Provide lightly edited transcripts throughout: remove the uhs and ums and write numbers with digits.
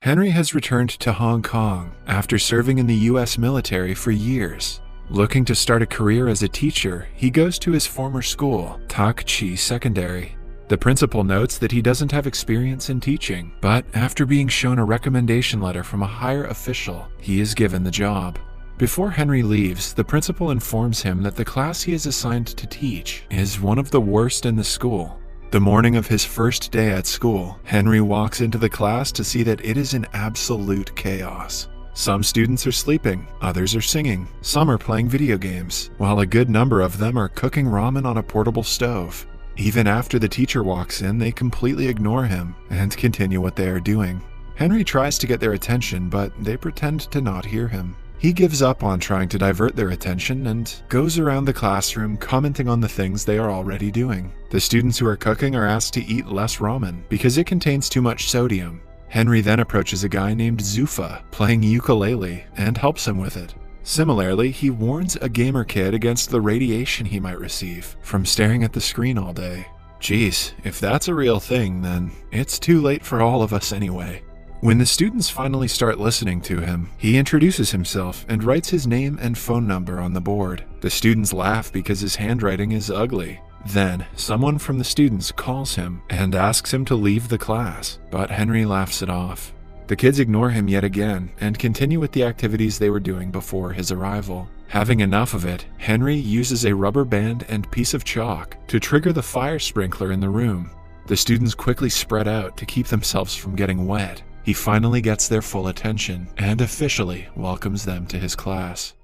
Henry has returned to Hong Kong after serving in the US military for years. Looking to start a career as a teacher, he goes to his former school, Tak Chi Secondary. The principal notes that he doesn't have experience in teaching, but after being shown a recommendation letter from a higher official, he is given the job. Before Henry leaves, the principal informs him that the class he is assigned to teach is one of the worst in the school. The morning of his first day at school, Henry walks into the class to see that it is in absolute chaos. Some students are sleeping, others are singing, some are playing video games, while a good number of them are cooking ramen on a portable stove. Even after the teacher walks in, they completely ignore him and continue what they are doing. Henry tries to get their attention, but they pretend to not hear him. He gives up on trying to divert their attention and goes around the classroom commenting on the things they are already doing. The students who are cooking are asked to eat less ramen because it contains too much sodium. Henry then approaches a guy named Zufa playing ukulele and helps him with it. Similarly, he warns a gamer kid against the radiation he might receive from staring at the screen all day. Geez, if that's a real thing, then it's too late for all of us anyway. When the students finally start listening to him, he introduces himself and writes his name and phone number on the board. The students laugh because his handwriting is ugly. Then, someone from the students calls him and asks him to leave the class, but Henry laughs it off. The kids ignore him yet again and continue with the activities they were doing before his arrival. Having enough of it, Henry uses a rubber band and piece of chalk to trigger the fire sprinkler in the room. The students quickly spread out to keep themselves from getting wet. He finally gets their full attention and officially welcomes them to his class.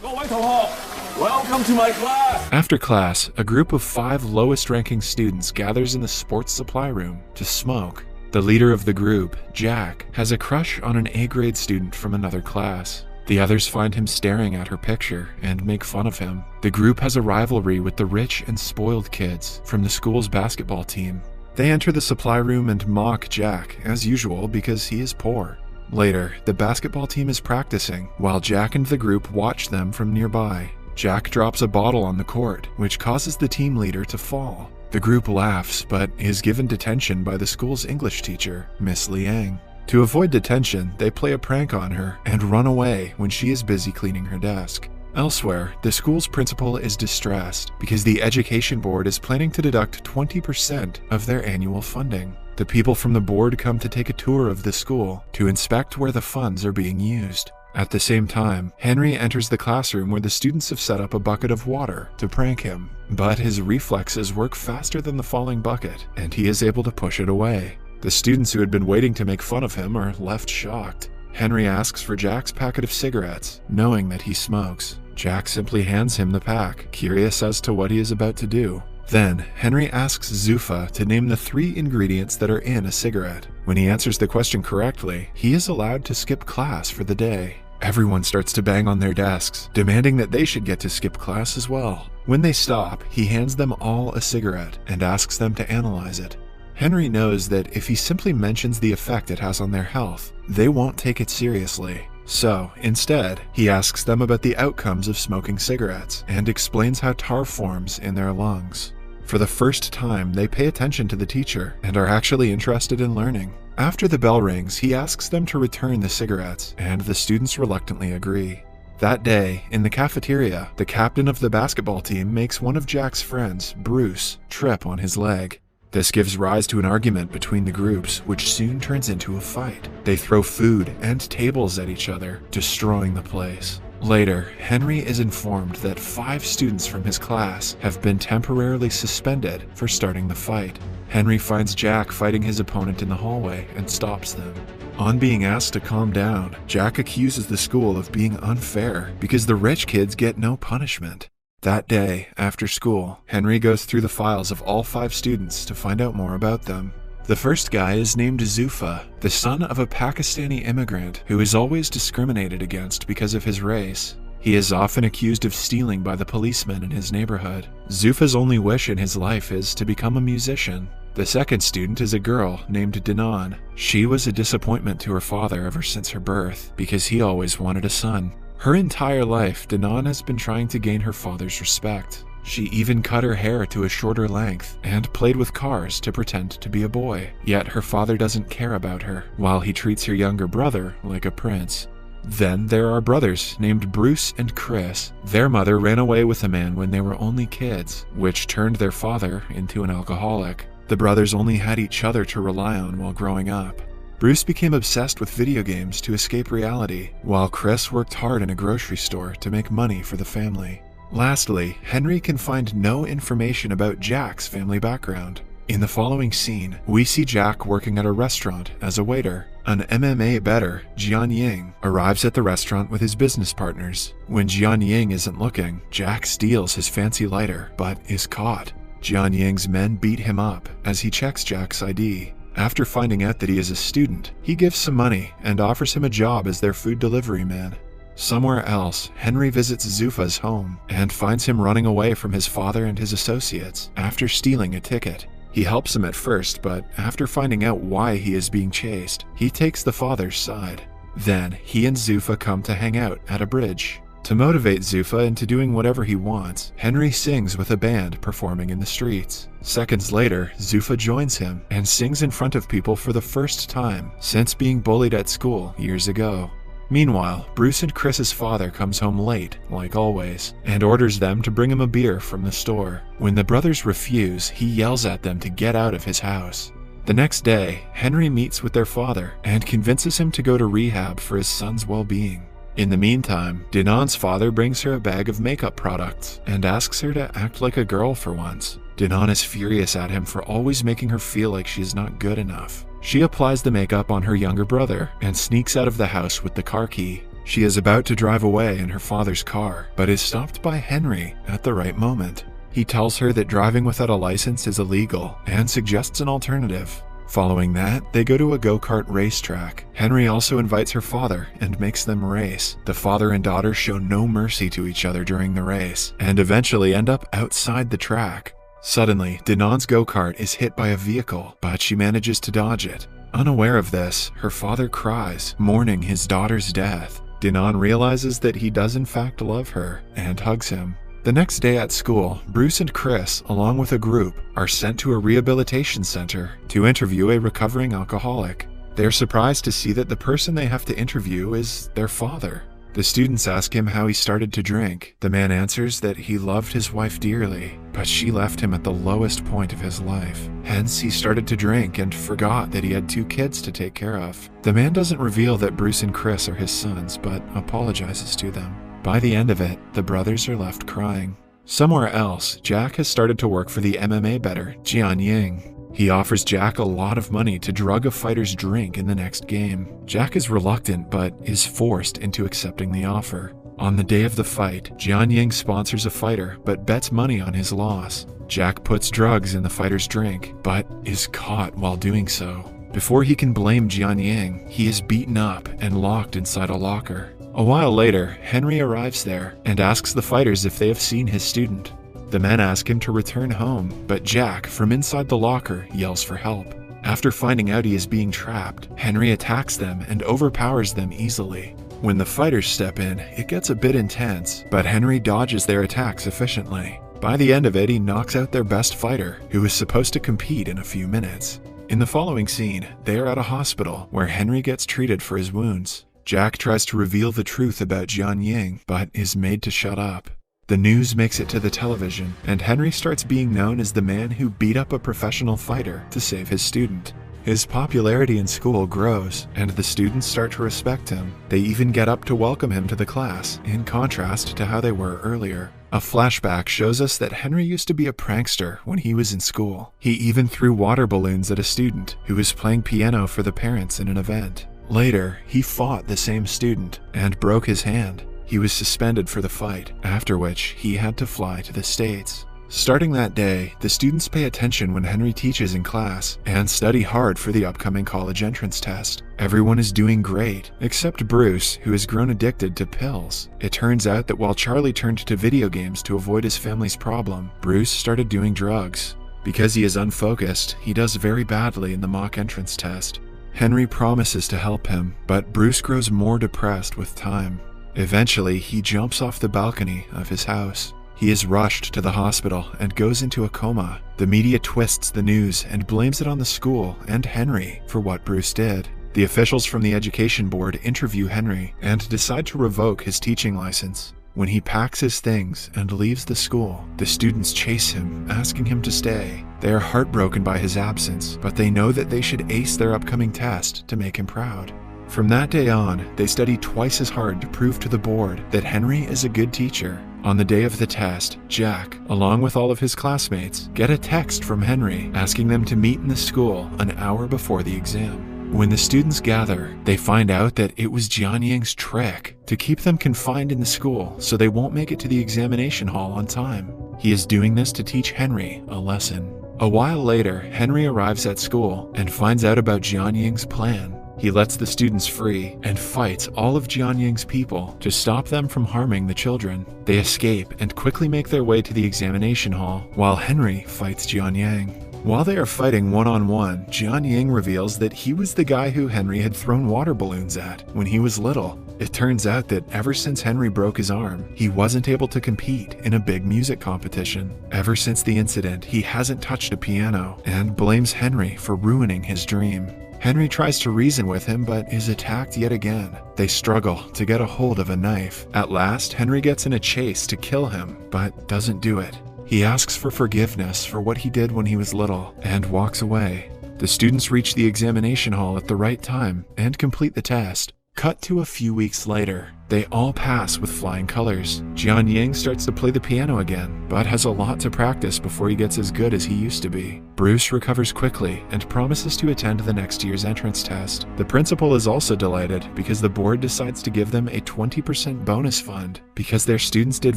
Welcome to my class! After class, a group of 5 lowest-ranking students gathers in the sports supply room to smoke. The leader of the group, Jack, has a crush on an A-grade student from another class. The others find him staring at her picture and make fun of him. The group has a rivalry with the rich and spoiled kids from the school's basketball team. They enter the supply room and mock Jack, as usual, because he is poor. Later, the basketball team is practicing, while Jack and the group watch them from nearby. Jack drops a bottle on the court, which causes the team leader to fall. The group laughs, but is given detention by the school's English teacher, Miss Liang. To avoid detention, they play a prank on her and run away when she is busy cleaning her desk. Elsewhere, the school's principal is distressed because the education board is planning to deduct 20% of their annual funding. The people from the board come to take a tour of the school to inspect where the funds are being used. At the same time, Henry enters the classroom where the students have set up a bucket of water to prank him. But his reflexes work faster than the falling bucket, and he is able to push it away. The students who had been waiting to make fun of him are left shocked. Henry asks for Jack's packet of cigarettes, knowing that he smokes. Jack simply hands him the pack, curious as to what he is about to do. Then, Henry asks Zufa to name the 3 ingredients that are in a cigarette. When he answers the question correctly, he is allowed to skip class for the day. Everyone starts to bang on their desks, demanding that they should get to skip class as well. When they stop, he hands them all a cigarette and asks them to analyze it. Henry knows that if he simply mentions the effect it has on their health, they won't take it seriously. So, instead, he asks them about the outcomes of smoking cigarettes and explains how tar forms in their lungs. For the first time, they pay attention to the teacher and are actually interested in learning. After the bell rings, he asks them to return the cigarettes, and the students reluctantly agree. That day, in the cafeteria, the captain of the basketball team makes one of Jack's friends, Bruce, trip on his leg. This gives rise to an argument between the groups, which soon turns into a fight. They throw food and tables at each other, destroying the place. Later, Henry is informed that 5 students from his class have been temporarily suspended for starting the fight. Henry finds Jack fighting his opponent in the hallway and stops them. On being asked to calm down, Jack accuses the school of being unfair because the rich kids get no punishment. That day, after school, Henry goes through the files of all 5 students to find out more about them. The first guy is named Zufa, the son of a Pakistani immigrant who is always discriminated against because of his race. He is often accused of stealing by the policemen in his neighborhood. Zufa's only wish in his life is to become a musician. The second student is a girl named Danan. She was a disappointment to her father ever since her birth because he always wanted a son. Her entire life, Danan has been trying to gain her father's respect. She even cut her hair to a shorter length and played with cars to pretend to be a boy. Yet her father doesn't care about her, while he treats her younger brother like a prince. Then there are brothers named Bruce and Chris. Their mother ran away with a man when they were only kids, which turned their father into an alcoholic. The brothers only had each other to rely on while growing up. Bruce became obsessed with video games to escape reality, while Chris worked hard in a grocery store to make money for the family. Lastly, Henry can find no information about Jack's family background. In the following scene, we see Jack working at a restaurant as a waiter. An MMA bettor, Jian Ying, arrives at the restaurant with his business partners. When Jian Ying isn't looking, Jack steals his fancy lighter, but is caught. Jian Ying's men beat him up as he checks Jack's ID. After finding out that he is a student, he gives some money and offers him a job as their food delivery man. Somewhere else, Henry visits Zuffa's home and finds him running away from his father and his associates after stealing a ticket. He helps him at first, but after finding out why he is being chased, he takes the father's side. Then, he and Zuffa come to hang out at a bridge. To motivate Zuffa into doing whatever he wants, Henry sings with a band performing in the streets. Seconds later, Zuffa joins him and sings in front of people for the first time since being bullied at school years ago. Meanwhile, Bruce and Chris's father comes home late, like always, and orders them to bring him a beer from the store. When the brothers refuse, he yells at them to get out of his house. The next day, Henry meets with their father and convinces him to go to rehab for his son's well-being. In the meantime, Dinan's father brings her a bag of makeup products and asks her to act like a girl for once. Dinan is furious at him for always making her feel like she is not good enough. She applies the makeup on her younger brother and sneaks out of the house with the car key. She is about to drive away in her father's car, but is stopped by Henry at the right moment. He tells her that driving without a license is illegal and suggests an alternative. Following that, they go to a go-kart racetrack. Henry also invites her father and makes them race. The father and daughter show no mercy to each other during the race, and eventually end up outside the track. Suddenly, Dinan's go-kart is hit by a vehicle, but she manages to dodge it. Unaware of this, her father cries, mourning his daughter's death. Dinan realizes that he does in fact love her, and hugs him. The next day at school, Bruce and Chris, along with a group, are sent to a rehabilitation center to interview a recovering alcoholic. They're surprised to see that the person they have to interview is their father. The students ask him how he started to drink. The man answers that he loved his wife dearly, but she left him at the lowest point of his life. Hence, he started to drink and forgot that he had 2 kids to take care of. The man doesn't reveal that Bruce and Chris are his sons, but apologizes to them. By the end of it, the brothers are left crying. Somewhere else, Jack has started to work for the MMA bettor, Jian Ying. He offers Jack a lot of money to drug a fighter's drink in the next game. Jack is reluctant, but is forced into accepting the offer. On the day of the fight, Jian Ying sponsors a fighter, but bets money on his loss. Jack puts drugs in the fighter's drink, but is caught while doing so. Before he can blame Jian Ying, he is beaten up and locked inside a locker. A while later, Henry arrives there and asks the fighters if they have seen his student. The men ask him to return home, but Jack, from inside the locker, yells for help. After finding out he is being trapped, Henry attacks them and overpowers them easily. When the fighters step in, it gets a bit intense, but Henry dodges their attacks efficiently. By the end of it, he knocks out their best fighter, who is supposed to compete in a few minutes. In the following scene, they are at a hospital where Henry gets treated for his wounds. Jack tries to reveal the truth about Jian Ying, but is made to shut up. The news makes it to the television, and Henry starts being known as the man who beat up a professional fighter to save his student. His popularity in school grows, and the students start to respect him. They even get up to welcome him to the class, in contrast to how they were earlier. A flashback shows us that Henry used to be a prankster when he was in school. He even threw water balloons at a student who was playing piano for the parents in an event. Later, he fought the same student and broke his hand. He was suspended for the fight, after which he had to fly to the States. Starting that day, the students pay attention when Henry teaches in class and study hard for the upcoming college entrance test. Everyone is doing great, except Bruce, who has grown addicted to pills. It turns out that while Charlie turned to video games to avoid his family's problem, Bruce started doing drugs. Because he is unfocused, he does very badly in the mock entrance test. Henry promises to help him, but Bruce grows more depressed with time. Eventually, he jumps off the balcony of his house. He is rushed to the hospital and goes into a coma. The media twists the news and blames it on the school and Henry for what Bruce did. The officials from the education board interview Henry and decide to revoke his teaching license. When he packs his things and leaves the school, the students chase him, asking him to stay. They are heartbroken by his absence, but they know that they should ace their upcoming test to make him proud. From that day on, they study twice as hard to prove to the board that Henry is a good teacher. On the day of the test, Jack, along with all of his classmates, get a text from Henry asking them to meet in the school an hour before the exam. When the students gather, they find out that it was Jianying's trick to keep them confined in the school so they won't make it to the examination hall on time. He is doing this to teach Henry a lesson. A while later, Henry arrives at school and finds out about Jianying's plan. He lets the students free and fights all of Jianying's people to stop them from harming the children. They escape and quickly make their way to the examination hall, while Henry fights Jianying. While they are fighting one-on-one, Jianying reveals that he was the guy who Henry had thrown water balloons at when he was little. It turns out that ever since Henry broke his arm, he wasn't able to compete in a big music competition. Ever since the incident, he hasn't touched a piano and blames Henry for ruining his dream. Henry tries to reason with him but is attacked yet again. They struggle to get a hold of a knife. At last, Henry gets in a chase to kill him, but doesn't do it. He asks for forgiveness for what he did when he was little and walks away. The students reach the examination hall at the right time and complete the test. Cut to a few weeks later. They all pass with flying colors. Jianying starts to play the piano again, but has a lot to practice before he gets as good as he used to be. Bruce recovers quickly and promises to attend the next year's entrance test. The principal is also delighted because the board decides to give them a 20% bonus fund because their students did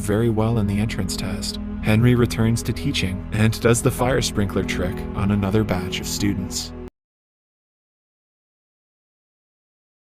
very well in the entrance test. Henry returns to teaching and does the fire sprinkler trick on another batch of students.